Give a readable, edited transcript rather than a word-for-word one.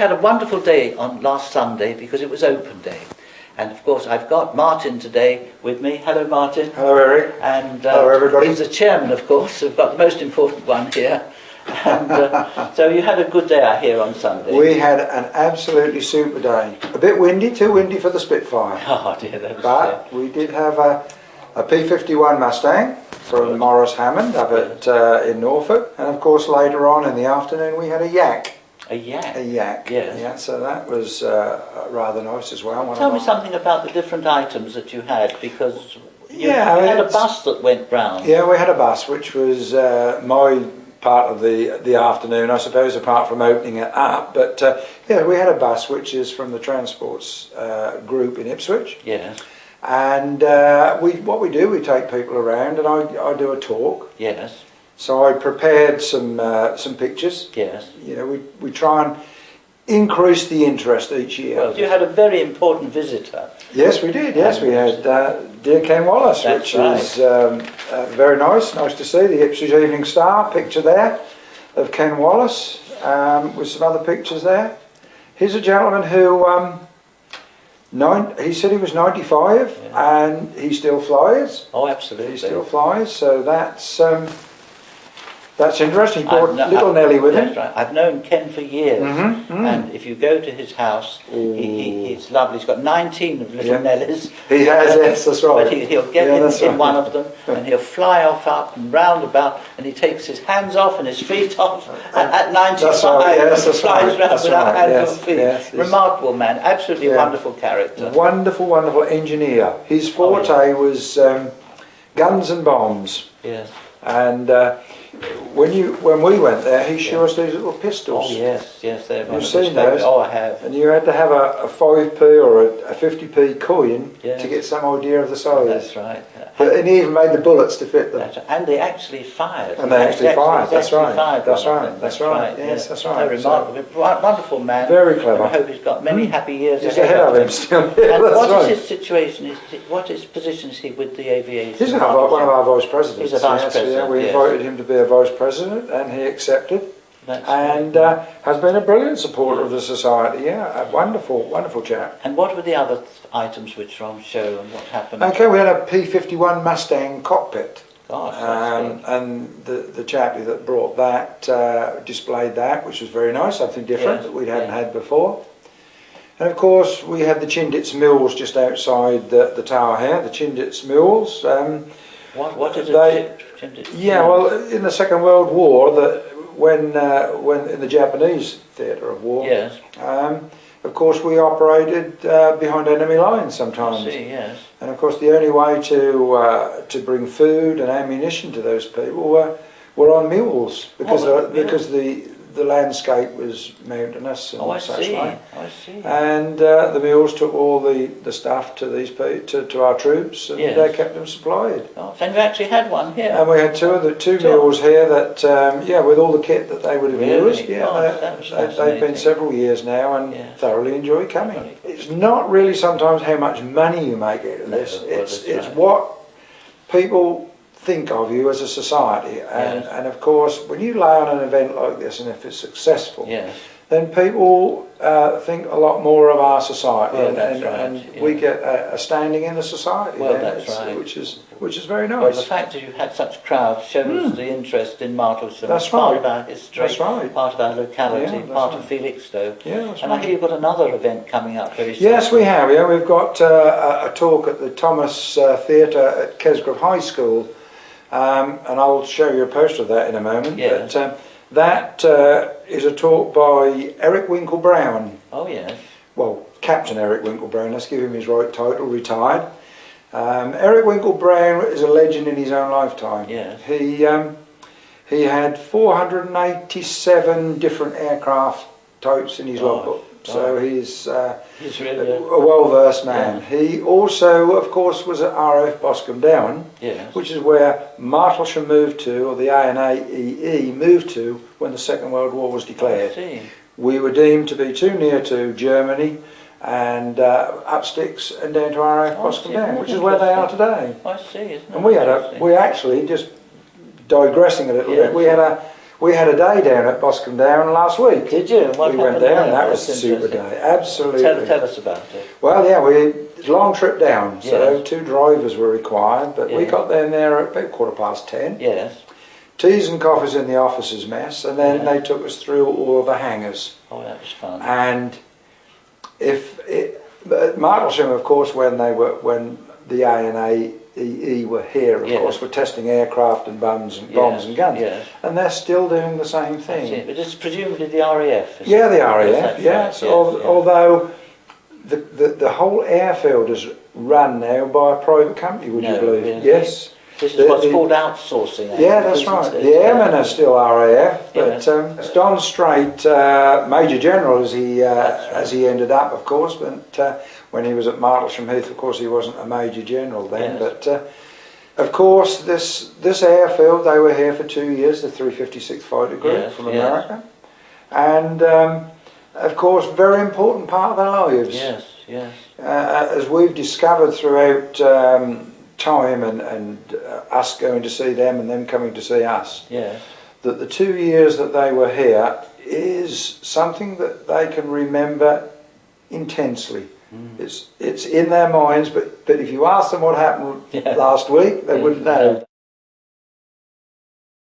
had a wonderful day on last Sunday because it was open day. And of course I've got Martin today with me. Hello Martin. Hello Eric. And hello everybody. He's the chairman, of course, so we've got the most important one here. And so you had a good day out here on Sunday. We had an absolutely super day. A bit windy, too windy for the Spitfire. Oh dear, that was But we did have a P51 Mustang from Morris Hammond up at in Norfolk, and of course later on in the afternoon we had a yak. A yak? A yak, yes. Yeah, so that was rather nice as well. Tell me something about the different items that you had, because you had a bus that went round. Yeah, we had a bus, which was my part of the afternoon, I suppose, apart from opening it up. But yeah, we had a bus which is from the Transports group in Ipswich. Yes. And what we do, we take people around, and I do a talk. Yes. So I prepared some pictures. Yes. You know, we try and increase the interest each year. Well, you had a very important visitor. Yes, we did. Yes, we had dear Ken Wallace, which is very nice. Nice to see the Ipswich Evening Star picture there of Ken Wallace with some other pictures there. He's a gentleman who he said he was 95 and he still flies. Oh, absolutely. He still flies. So that's interesting. He brought little Nellie with him. That's right. I've known Ken for years, and if you go to his house, he's lovely. He's got 19 of little Nellies. He has, yes, that's right. But he'll get in one of them, and he'll fly off up and round about, and he takes his hands off and his feet off. At 95, that's right. Yes, that's flies round without hands or feet. Yes, Remarkable man, absolutely wonderful character. Wonderful, wonderful engineer. His forte was guns and bombs. Yes. And when we went there, he showed us these little pistols. Oh yes, they're You've seen those? Oh, I have. And you had to have a 5p or a 50p coin to get some idea of the size. That's right. And he even made the bullets to fit them. And they actually fired. And they actually fired. That's right. That's right. That's right. Yes, that's right. Remarkable, wonderful man. Very clever. And I hope he's got many happy years ahead of him still. And what is his situation? What his position is he with the aviation? He's one of our vice presidents. He's a vice president. Yeah, we invited him to be a vice president, and he accepted. And has been a brilliant supporter of the society. Yeah, a wonderful, wonderful chap. And what were the other items which are on show, and what happened? Okay, we had a P51 Mustang cockpit. Gosh, and the chap that brought that displayed that, which was very nice, something different that we hadn't had before. And of course we had the Chindits Mills just outside the tower here, the Chindits Mills. What is it? Yeah, well, in the Second World War, when in the Japanese theatre of war, of course we operated behind enemy lines sometimes. I see, yes. And of course the only way to bring food and ammunition to those people were on mules, because the landscape was mountainous and such like. I see. And the mules took all the stuff to to our troops, and they kept them supplied. Oh, and you actually had one here. And we had two mules here that, with all the kit that they would have used. They've been several years now and thoroughly enjoy coming. It's not really sometimes how much money you make out of this. It's what people think of you as a society, and of course when you lay on an event like this, and if it's successful, then people think a lot more of our society, and we get a standing in the society, which is very nice. Well, the fact that you've had such crowds shows the interest in Martlesham. That's part right. of our history, part of our locality, part of Felixstowe. And I hear you've got another event coming up very soon. Yes, we have. Yeah, we've got a talk at the Thomas Theatre at Kesgrove High School. And I'll show you a poster of that in a moment. But that is a talk by Eric Winkle Brown. Oh yes. Well, Captain Eric Winkle Brown. Let's give him his right title. Retired. Eric Winkle Brown is a legend in his own lifetime. Yes. He had 487 different aircraft types in his logbook. So he's really a well-versed man. He also, of course, was at RAF Boscombe Down, which is where Martlesham moved to, or the ANAEE moved to, when the Second World War was declared. We were deemed to be too near to Germany, and up Styx and down to RAF Boscombe Down, which is where they are today. I see. And we actually, just digressing a little bit, we We had a day down at Boscombe Down last week. Did you? We went down. That was a super day. Absolutely. Tell us about it. Well, yeah, it was a long trip down, so Yes. 2 drivers were required, but we Yeah. got down there at about 10:15. Yes. Teas and coffees in the officers' mess, and then they took us through all of the hangars. Oh, that was fun. And at Martlesham, of course, when the ANAEE were here, of course, were testing aircraft and bombs and guns, and they're still doing the same thing. But it's presumably the RAF. Yeah, the RAF. Yes. Although the whole airfield is run now by a private company, would you believe? Really? Yes. This is what's called outsourcing. Yeah, that's right. The airmen are still RAF, but Don Strait, Major General as he ended up, of course, but when he was at Martlesham Heath, of course, he wasn't a Major General then. But of course, this airfield, they were here for 2 years, the 356th Fighter Group from America, and of course, very important part of their lives. Yes, yes. As we've discovered throughout time and us going to see them and them coming to see us, that the 2 years that they were here is something that they can remember intensely. It's in their minds, but if you ask them what happened last week, they wouldn't know.